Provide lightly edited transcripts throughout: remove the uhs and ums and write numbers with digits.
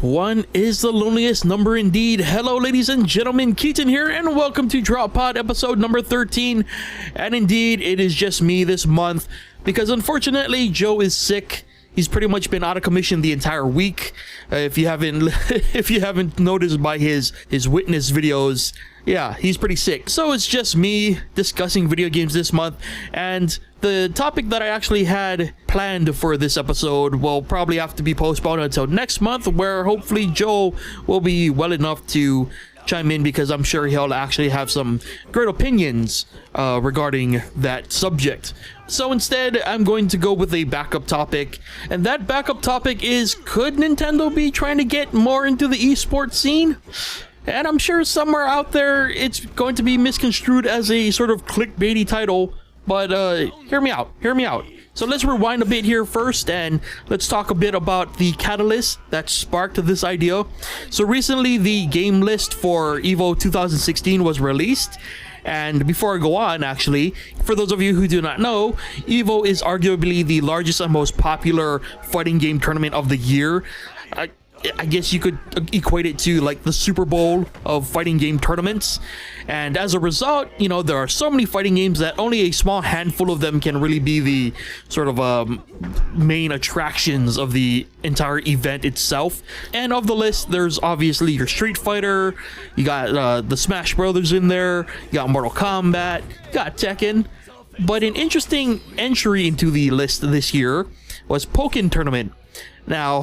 One is the loneliest number indeed. Hello ladies and gentlemen, Keaton here, and welcome to Drop Pod episode number 13. And indeed, it is just me this month, because unfortunately Joe is sick. He's pretty much been out of commission the entire week. If you haven't noticed by his witness videos, yeah, he's pretty sick. So it's just me discussing video games this month, and the topic that I actually had planned for this episode will probably have to be postponed until next month, where hopefully Joe will be well enough to chime in, because I'm sure he'll actually have some great opinions regarding that subject. So instead, I'm going to go with a backup topic, and that backup topic is, could Nintendo be trying to get more into the eSports scene? And I'm sure somewhere out there it's going to be misconstrued as a sort of clickbaity title, but hear me out. So let's rewind a bit here first, and let's talk a bit about the catalyst that sparked this idea. So recently, the game list for EVO 2016 was released. And before I go on, actually, for those of you who do not know, EVO is arguably the largest and most popular fighting game tournament of the year. I guess you could equate it to like the Super Bowl of fighting game tournaments. And as a result, you know, there are so many fighting games that only a small handful of them can really be the sort of main attractions of the entire event itself. And of the list, there's obviously your Street Fighter, you got the Smash Brothers in there, you got Mortal Kombat, you got Tekken. But an interesting entry into the list this year was Pokken Tournament. Now,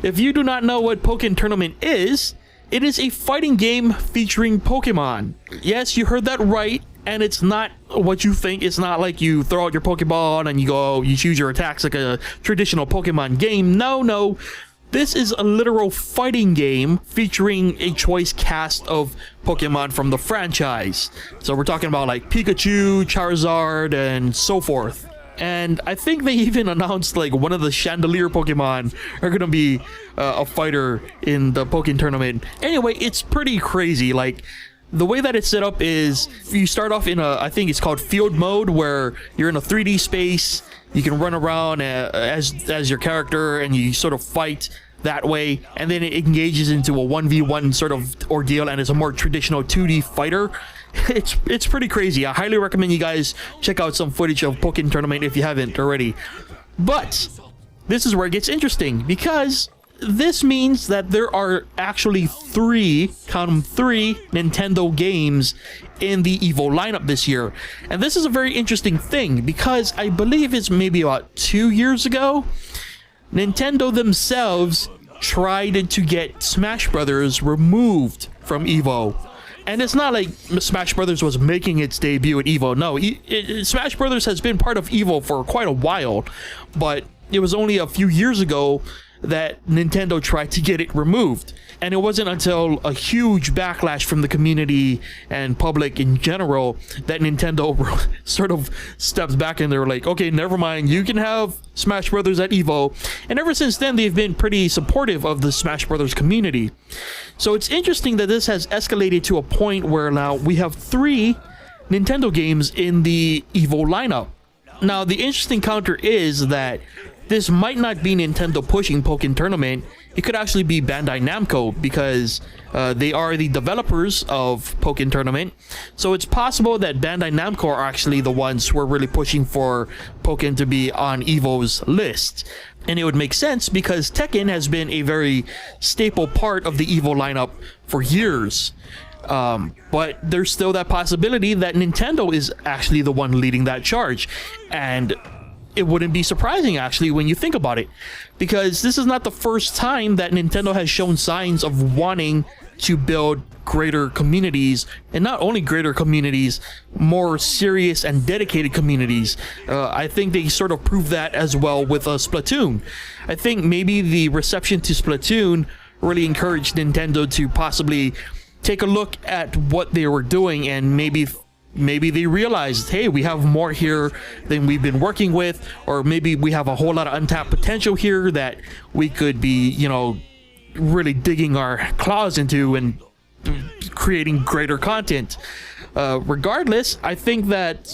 if you do not know what Pokken Tournament is, it is a fighting game featuring Pokemon. Yes, you heard that right, and it's not what you think. It's not like you throw out your Pokeball and you choose your attacks like a traditional Pokemon game. No. This is a literal fighting game featuring a choice cast of Pokemon from the franchise. So we're talking about like Pikachu, Charizard, and so forth. And I think they even announced like one of the Chandelier Pokemon are gonna be a fighter in the Pokken Tournament. Anyway, it's pretty crazy. Like, the way that it's set up is you start off in I think it's called field mode, where you're in a 3D space. You can run around as your character, and you sort of fight that way, and then it engages into a 1v1 sort of ordeal, and it's a more traditional 2D fighter. It's pretty crazy. I highly recommend you guys check out some footage of Pokken Tournament if you haven't already. But this is where it gets interesting, because this means that there are actually three Nintendo games in the EVO lineup this year. And this is a very interesting thing, because I believe it's maybe about 2 years ago, Nintendo themselves tried to get Smash Brothers removed from EVO. And it's not like Smash Brothers was making its debut at EVO. No, Smash Brothers has been part of EVO for quite a while, but it was only a few years ago that Nintendo tried to get it removed. And it wasn't until a huge backlash from the community and public in general that Nintendo sort of steps back, and they're like, okay, never mind, you can have Smash Brothers at EVO. And ever since then, they've been pretty supportive of the Smash Brothers community. So it's interesting that this has escalated to a point where now we have 3 Nintendo games in the EVO lineup. Now, the interesting counter is that this might not be Nintendo pushing Pokken Tournament. It could actually be Bandai Namco, because they are the developers of Pokken Tournament. So it's possible that Bandai Namco are actually the ones who are really pushing for Pokken to be on EVO's list. And it would make sense, because Tekken has been a very staple part of the EVO lineup for years. But there's still that possibility that Nintendo is actually the one leading that charge. And it wouldn't be surprising, actually, when you think about it, because this is not the first time that Nintendo has shown signs of wanting to build greater communities, and not only greater communities, more serious and dedicated communities. I think they sort of proved that as well with Splatoon. I think maybe the reception to Splatoon really encouraged Nintendo to possibly take a look at what they were doing, and maybe they realized, hey, we have more here than we've been working with, or maybe we have a whole lot of untapped potential here that we could be, you know, really digging our claws into and creating greater content. Regardless, I think that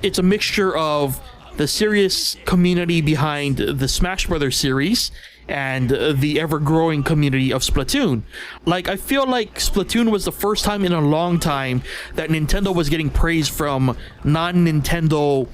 it's a mixture of the serious community behind the Smash Brothers series and the ever-growing community of Splatoon. Like, I feel like Splatoon was the first time in a long time that Nintendo was getting praise from non-Nintendo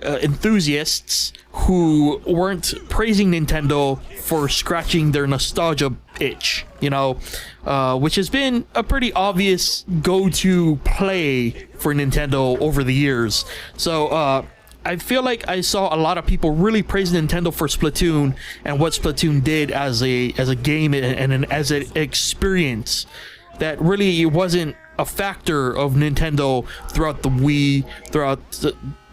enthusiasts who weren't praising Nintendo for scratching their nostalgia itch, which has been a pretty obvious go-to play for Nintendo over the years. So I feel like I saw a lot of people really praise Nintendo for Splatoon and what Splatoon did as a game and as an experience that really wasn't a factor of Nintendo throughout the Wii,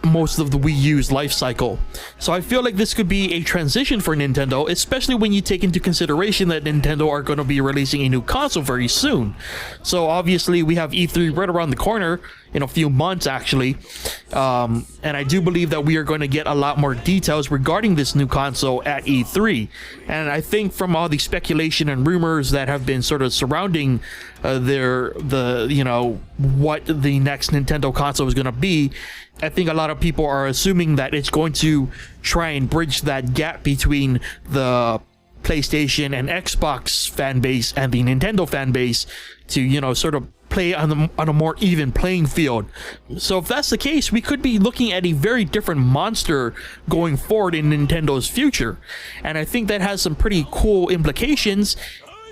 most of the Wii U's life cycle. So I feel like this could be a transition for Nintendo, especially when you take into consideration that Nintendo are going to be releasing a new console very soon. So obviously we have E3 right around the corner in a few months, actually, and I do believe that we are going to get a lot more details regarding this new console at E3. And I think from all the speculation and rumors that have been sort of surrounding what the next Nintendo console is going to be, I think a lot of people are assuming that it's going to try and bridge that gap between the PlayStation and Xbox fan base and the Nintendo fan base to, sort of play on a more even playing field. So if that's the case, we could be looking at a very different monster going forward in Nintendo's future. And I think that has some pretty cool implications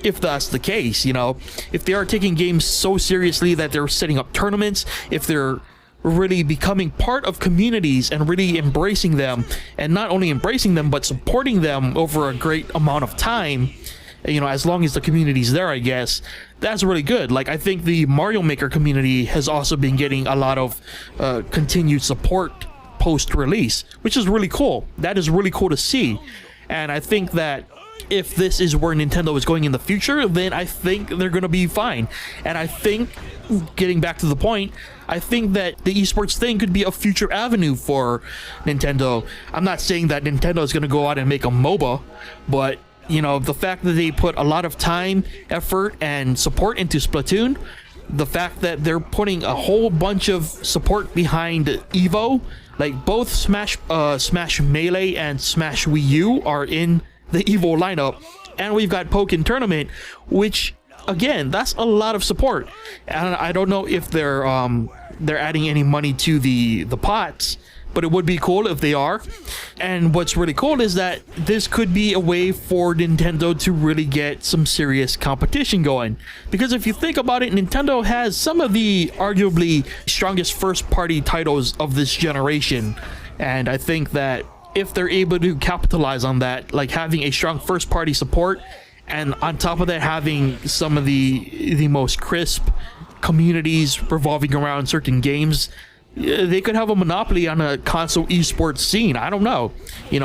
if that's the case, if they are taking games so seriously that they're setting up tournaments, if they're really becoming part of communities and really embracing them, and not only embracing them but supporting them over a great amount of time, as long as the community's there, I guess that's really good. Like, I think the Mario Maker community has also been getting a lot of continued support post-release, which is really cool. That is really cool to see. And I think that if this is where Nintendo is going in the future, then I think they're going to be fine. And I think, getting back to the point, I think that the esports thing could be a future avenue for Nintendo. I'm not saying that Nintendo is going to go out and make a MOBA, but the fact that they put a lot of time, effort, and support into Splatoon, the fact that they're putting a whole bunch of support behind Evo, like both Smash Melee and Smash Wii U are in the Evo lineup, and we've got Pokken Tournament, which again, that's a lot of support. And I don't know if they're adding any money to the pots, but it would be cool if they are. And what's really cool is that this could be a way for Nintendo to really get some serious competition going. Because if you think about it, Nintendo has some of the arguably strongest first-party titles of this generation, and I think that if they're able to capitalize on that, like having a strong first-party support, and on top of that having some of the most crisp communities revolving around certain games, they could have a monopoly on a console esports scene. I don't know.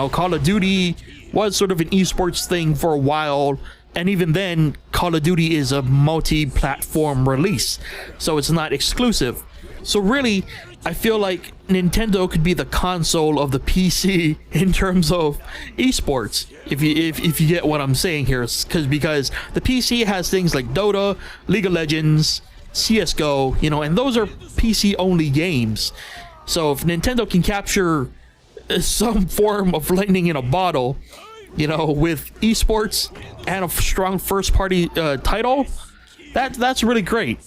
Call of Duty was sort of an esports thing for a while, and even then, Call of Duty is a multi-platform release, so it's not exclusive. So really, I feel like Nintendo could be the console of the PC in terms of esports, if you get what I'm saying here, because the PC has things like Dota, League of Legends, CSGO, and those are PC only games. So if Nintendo can capture some form of lightning in a bottle, with esports and a strong first party title, that's really great.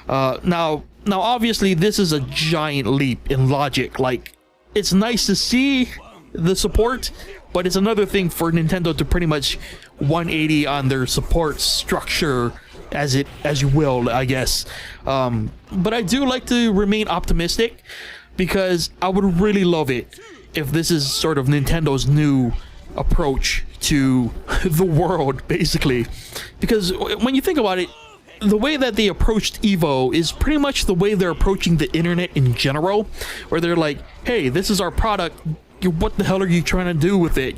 Now, obviously, this is a giant leap in logic. Like, it's nice to see the support, but it's another thing for Nintendo to pretty much 180 on their support structure, as you will, I guess. But I do like to remain optimistic, because I would really love it if this is sort of Nintendo's new approach to the world, basically. Because when you think about it, the way that they approached Evo is pretty much the way they're approaching the internet in general, where they're like, hey, this is our product, what the hell are you trying to do with it?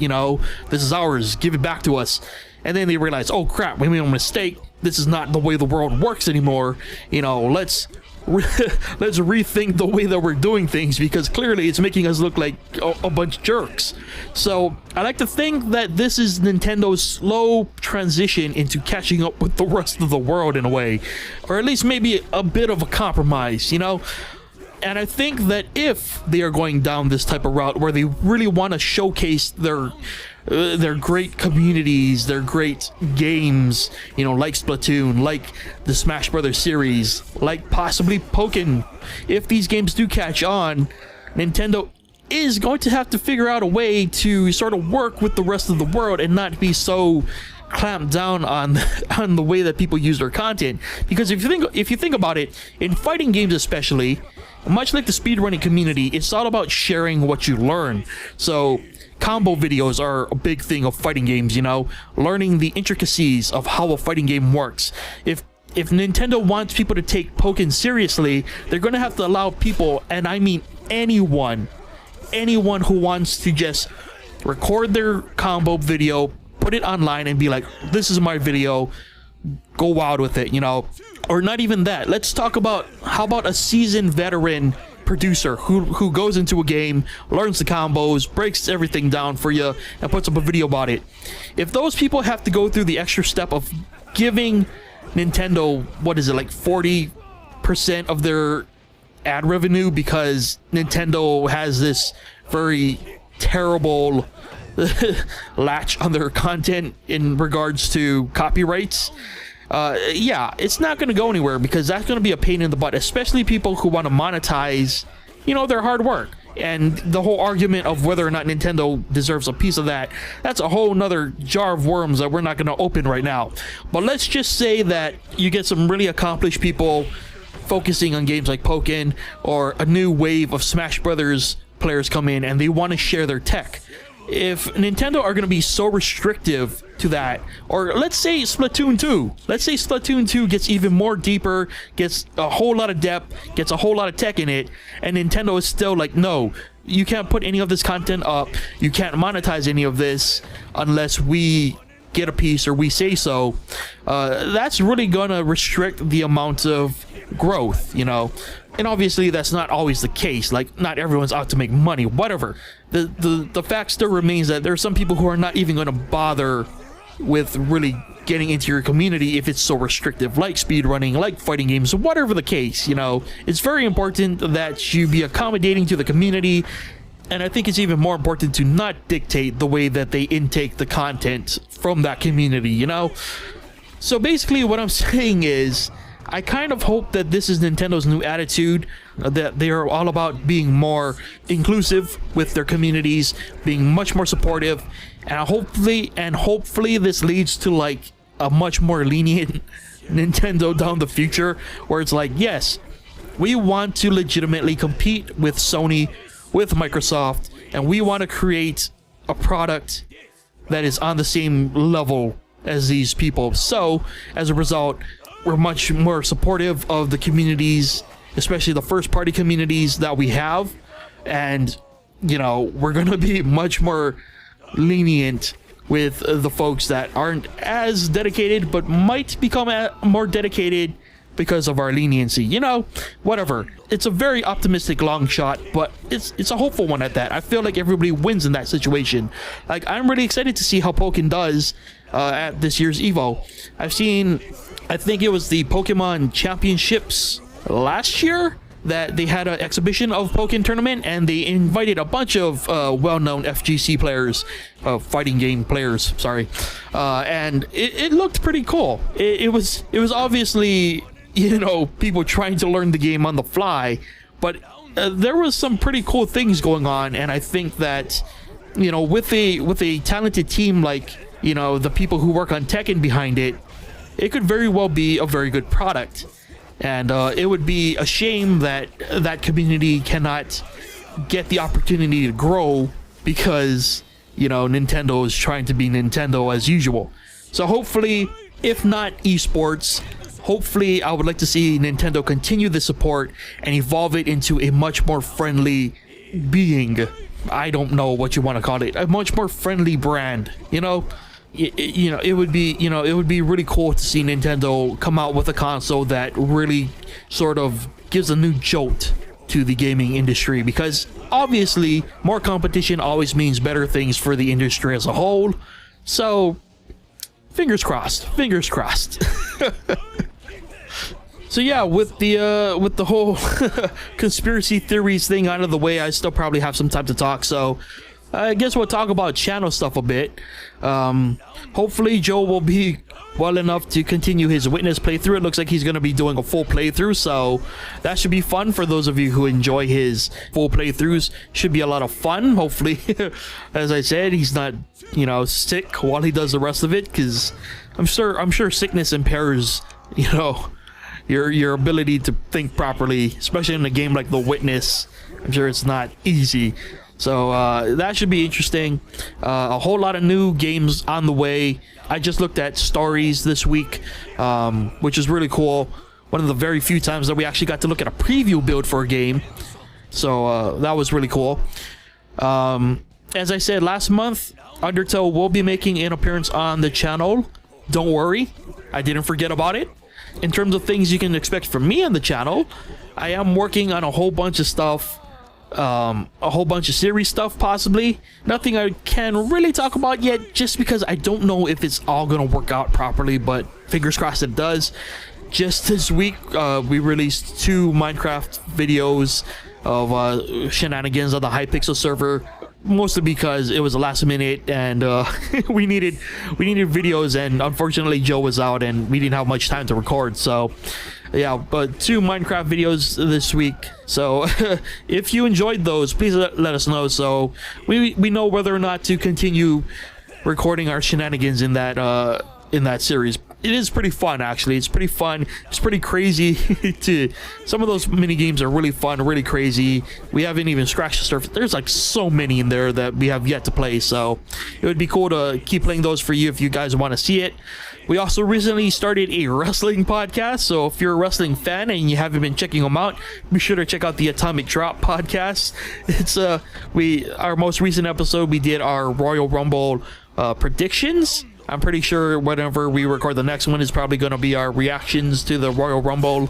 This is ours, give it back to us. And then they realize, oh crap, we made a mistake, this is not the way the world works anymore. Let's rethink the way that we're doing things, because clearly it's making us look like a bunch of jerks. So I like to think that this is Nintendo's slow transition into catching up with the rest of the world in a way, or at least maybe a bit of a compromise, And I think that if they are going down this type of route where they really want to showcase their they're great communities, they're great games, like Splatoon, like the Smash Brothers series, like possibly Pokken. If these games do catch on, Nintendo is going to have to figure out a way to sort of work with the rest of the world and not be so clamped down on the way that people use their content. Because if you think about it, in fighting games especially, much like the speedrunning community, it's all about sharing what you learn. So combo videos are a big thing of fighting games, learning the intricacies of how a fighting game works. If Nintendo wants people to take Pokken seriously, they're going to have to allow people, and I mean anyone who wants to just record their combo video, put it online and be like, this is my video, go wild with it, or not even that. Let's talk about, how about a seasoned veteran producer who goes into a game, learns the combos, breaks everything down for you, and puts up a video about it. If those people have to go through the extra step of giving Nintendo, what is it, like 40% of their ad revenue, because Nintendo has this very terrible latch on their content in regards to copyrights, yeah, it's not going to go anywhere, because that's going to be a pain in the butt, especially people who want to monetize, their hard work. And the whole argument of whether or not Nintendo deserves a piece of that, that's a whole nother jar of worms that we're not going to open right now. But let's just say that you get some really accomplished people focusing on games like Pokken, or a new wave of Smash Brothers players come in and they want to share their tech. If Nintendo are going to be so restrictive to that, or let's say Splatoon 2 gets even more deeper, gets a whole lot of depth, gets a whole lot of tech in it, and Nintendo is still like, no, you can't put any of this content up, you can't monetize any of this unless we get a piece or we say so, that's really gonna restrict the amount of growth, and obviously that's not always the case. Like, not everyone's out to make money, whatever. The fact still remains that there are some people who are not even going to bother with really getting into your community if it's so restrictive, like speedrunning, like fighting games, whatever the case. It's very important that you be accommodating to the community, and I think it's even more important to not dictate the way that they intake the content from that community, So basically what I'm saying is, I kind of hope that this is Nintendo's new attitude, that they are all about being more inclusive with their communities, being much more supportive, and hopefully this leads to like a much more lenient Nintendo down the future, where it's like, yes, we want to legitimately compete with Sony, with Microsoft, and we want to create a product that is on the same level as these people. So as a result, we're much more supportive of the communities, especially the first party communities that we have, and we're gonna be much more lenient with the folks that aren't as dedicated but might become more dedicated because of our leniency. Whatever. It's a very optimistic long shot, but it's a hopeful one at that. I feel like everybody wins in that situation. Like, I'm really excited to see how Pokken does at this year's Evo. I think it was the Pokemon Championships last year that they had an exhibition of Pokken tournament, and they invited a bunch of well-known FGC players, fighting game players, sorry, and it looked pretty cool. It was obviously, people trying to learn the game on the fly, but there was some pretty cool things going on, and I think that, with a talented team like, the people who work on Tekken behind it, it could very well be a very good product. And it would be a shame that that community cannot get the opportunity to grow because, Nintendo is trying to be Nintendo as usual. So hopefully, if not eSports, hopefully I would like to see Nintendo continue the support and evolve it into a much more friendly being. I don't know what you want to call it. A much more friendly brand, it would be really cool to see Nintendo come out with a console that really sort of gives a new jolt to the gaming industry, because obviously more competition always means better things for the industry as a whole. So fingers crossed. So yeah, with the whole conspiracy theories thing out of the way, I still probably have some time to talk. So I guess we'll talk about channel stuff a bit. Hopefully Joe will be well enough to continue his Witness playthrough. It looks like he's going to be doing a full playthrough, so that should be fun for those of you who enjoy his full playthroughs. Should be a lot of fun, hopefully. As I said, he's not, you know, sick while he does the rest of it, because I'm sure sickness impairs, you know, your ability to think properly, especially in a game like The Witness. I'm sure it's not easy. So that should be interesting. A whole lot of new games on the way. I just looked at stories this week, which is really cool. One of the very few times that we actually got to look at a preview build for a game. So that was really cool. As I said last month, Undertale will be making an appearance on the channel. Don't worry, I didn't forget about it. In terms of things you can expect from me on the channel, I am working on a whole bunch of stuff. A whole bunch of series stuff, possibly. Nothing I can really talk about yet, just because I don't know if it's all gonna work out properly, but fingers crossed it does. Just this week, we released 2 Minecraft videos of shenanigans on the Hypixel server, mostly because it was the last minute and we needed videos, and unfortunately Joe was out and we didn't have much time to record. So yeah, but 2 Minecraft videos this week. So if you enjoyed those, please let us know, so we know whether or not to continue recording our shenanigans in that series. It is pretty fun, actually. It's pretty fun. It's pretty crazy. Some of those mini games are really fun, really crazy. We haven't even scratched the surface. There's like so many in there that we have yet to play, so it would be cool to keep playing those for you if you guys want to see it. We also recently started a wrestling podcast, so if you're a wrestling fan and you haven't been checking them out, be sure to check out the Atomic Drop podcast. It's our most recent episode, we did our Royal Rumble predictions. I'm pretty sure whenever we record the next one is probably going to be our reactions to the Royal Rumble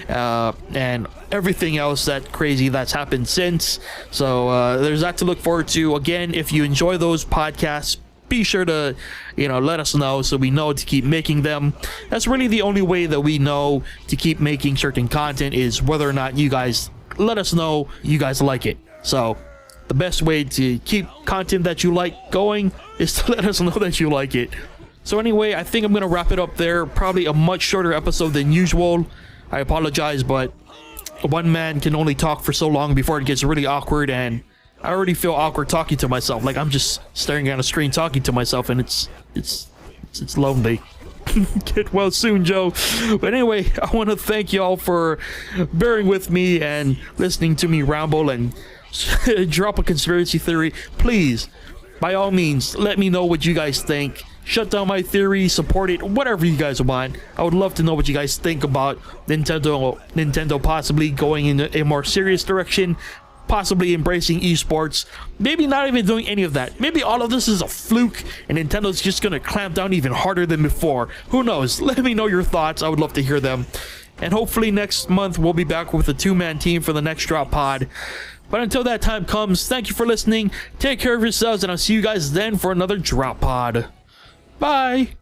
and everything else that crazy that's happened since. So there's that to look forward to. Again, if you enjoy those podcasts, be sure to, you know, let us know so we know to keep making them. That's really the only way that we know to keep making certain content, is whether or not you guys let us know you guys like it. So the best way to keep content that you like going is to let us know that you like it. So anyway, I think I'm gonna wrap it up there. Probably a much shorter episode than usual. I apologize, but one man can only talk for so long before it gets really awkward, and I already feel awkward talking to myself. Like I'm just staring at a screen talking to myself, and it's lonely. Get well soon, Joe. But anyway, I want to thank y'all for bearing with me and listening to me ramble and drop a conspiracy theory. Please, by all means, let me know what you guys think. Shut down my theory, support it, whatever you guys want. I would love to know what you guys think about Nintendo possibly going in a more serious direction, possibly embracing eSports, maybe not even doing any of that. Maybe all of this is a fluke and Nintendo's just gonna clamp down even harder than before. Who knows? Let me know your thoughts. I would love to hear them. And hopefully next month we'll be back with a 2-man team for the next Drop Pod. But until that time comes, thank you for listening. Take care of yourselves, and I'll see you guys then for another Drop Pod. Bye!